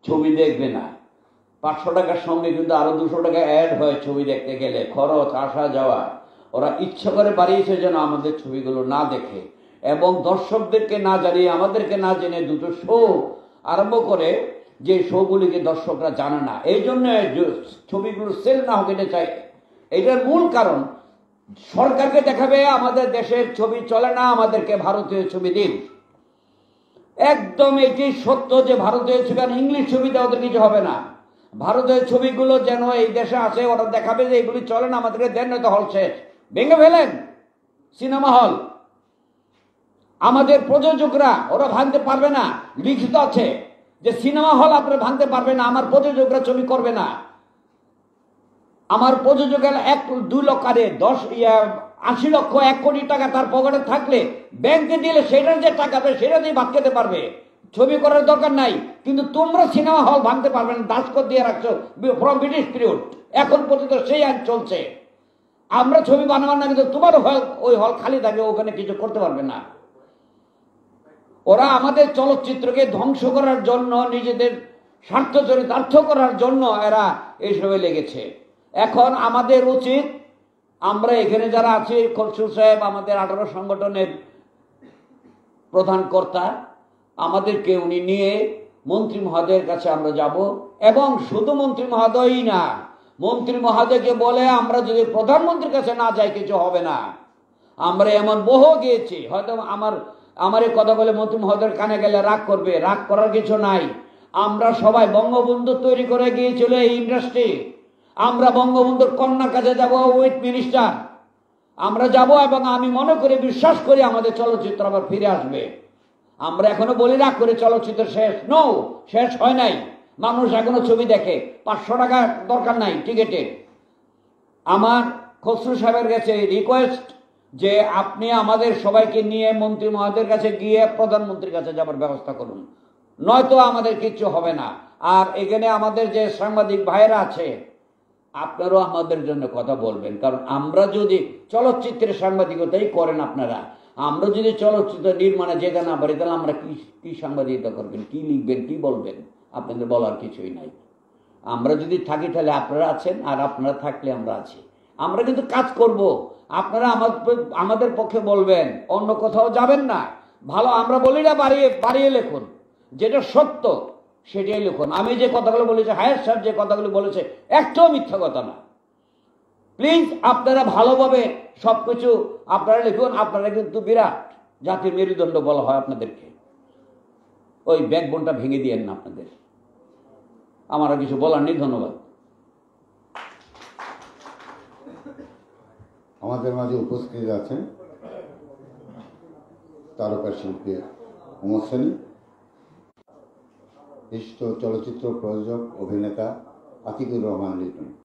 ছবি দেখবে না। 500 টাকার সঙ্গে কিন্তু আরো 200 টাকা অ্যাড হয় ছবি দেখতে গেলে, খরচ আসা যাওয়া। ওরা ইচ্ছা করে বাড়িয়েছে যেন আমাদের ছবিগুলো না দেখে এবং দর্শকদেরকে না জানিয়ে, আমাদেরকে না জেনে দুটো শো আরম্ভ করে, যে শোগুলিকে দর্শকরা জানে না। এই জন্য ছবিগুলো সেল না হোক এটা চাই। এটার মূল কারণ সরকারকে দেখাবে আমাদের দেশের ছবি চলে না, আমাদেরকে ভারতীয় ছবি দিন। একদম এটি সত্য যে ভারতীয় ছবি আর ইংলিশ ছবিতে ওদের কিছু হবে না। ভারতীয় ছবিগুলো যেন এই দেশে আসে, ওরা দেখাবে যে এগুলি চলে না, আমাদেরকে দেন, নয়তো হল শেষ, ভেঙে ফেলেন সিনেমা হল। আমাদের প্রযোজকরা ওরা ভাঙতে পারবে না, লিখিত আছে যে সিনেমা হল আপনারা ভাঙতে পারবে না, আমার প্রযোজকরা ছবি করবে না। আমার প্রযোজকের 1-2 লক্ষ 80 লক্ষ 1 কোটি টাকা তার পকেটে থাকলে ব্যাংকে দিলে সেটার যে টাকা পাবে সেটা দিয়ে ভাত খেতে পারবে, ছবি করার দরকার নাই। কিন্তু তোমরা সিনেমা হল ভাঙতে পারবে না, দাসকর দিয়ে রাখছো ফ্রম ব্রিটিশ পিরিয়ড, এখন পর্যন্ত সেই আইন চলছে। আমরা ছবি বানাবার না, কিন্তু তোমার হল, ওই হল খালি থাকবে, ওখানে কিছু করতে পারবে না। ওরা আমাদের চলচ্চিত্রকে ধ্বংস করার জন্য, নিজেদের স্বার্থ চরিতার্থ করার জন্য এরা এইসবে লেগেছে। এখন আমাদের উচিত, আমরা এখানে যারা আছি, খসরু সাহেব আমাদের 18 সংগঠনের প্রধান কর্তা, আমাদেরকে উনি নিয়ে মন্ত্রী মহোদয়ের কাছে আমরা যাব। এবং শুধু মন্ত্রী মহোদয়ই না, মন্ত্রী মহোদয়কে বলে আমরা যদি প্রধানমন্ত্রীর কাছে না যাই কিছু হবে না। আমরা এমন বহু গিয়েছি, হয়তো আমার এই কথা বলে মন্ত্রী মহোদয়ের কানে গেলে রাগ করবে, রাগ করার কিছু নাই। আমরা সবাই বঙ্গবন্ধু তৈরি করে গিয়েছিল এই ইন্ডাস্ট্রি। আমরা বঙ্গবন্ধুর কন্যার কাছে যাব উইথ মিনিস্টার, আমরা যাব এবং আমি মনে করি, বিশ্বাস করি আমাদের চলচ্চিত্র আবার ফিরে আসবে। আমরা এখনো বলি রাগ করে চলচ্চিত্র শেষ, নো, শেষ হয় নাই। মানুষ এখনো ছবি দেখে, 500 টাকা দরকার নাই টিকেটে। আমার খসরু সাহেবের কাছে রিকোয়েস্ট যে আপনি আমাদের সবাইকে নিয়ে মন্ত্রী মহোদয়ের কাছে গিয়ে প্রধানমন্ত্রীর কাছে যাবার ব্যবস্থা করুন, নয়তো আমাদের কিচ্ছু হবে না। আর এখানে আমাদের যে সাংবাদিক ভাইয়েরা আছে, আপনারাও আমাদের জন্য কথা বলবেন, কারণ আমরা যদি চলচ্চিত্রের সাংবাদিকতাই করেন আপনারা, আমরা যদি চলচ্চিত্র নির্মাণে যেতে না পারি, তাহলে আমরা কি সাংবাদিকতা করবেন, কি লিখবেন, কি বলবেন? আপনাদের বলার কিছুই নাই। আমরা যদি থাকি তাহলে আপনারা আছেন, আর আপনারা থাকলে আমরা আছি। আমরা কিন্তু কাজ করব, আপনারা আমাদের পক্ষে বলবেন, অন্য কোথাও যাবেন না। ভালো আমরা বলি না বাড়িয়ে বাড়িয়ে লিখুন, যেটা সত্য সেটাই লিখুন। আমি যে কথাগুলো বলেছি, হায়ার সাহেব যে কথাগুলো বলেছে, একটাও মিথ্যা কথা না। প্লিজ আপনারা ভালোভাবে সবকিছু আপনারা লিখুন। আপনারা কিন্তু বিরাট জাতির মেরুদণ্ড বলা হয় আপনাদেরকে, ওই ব্যাকবোনটা ভেঙে দিয়েন না আপনাদের। আমার আর কিছু বলার নেই, ধন্যবাদ। আমাদের মাঝে উপস্থিত আছেন তারকা শিল্পী ওমর সানী, বিশিষ্ট চলচ্চিত্র প্রযোজক অভিনেতা আতিকুর রহমান লিটন।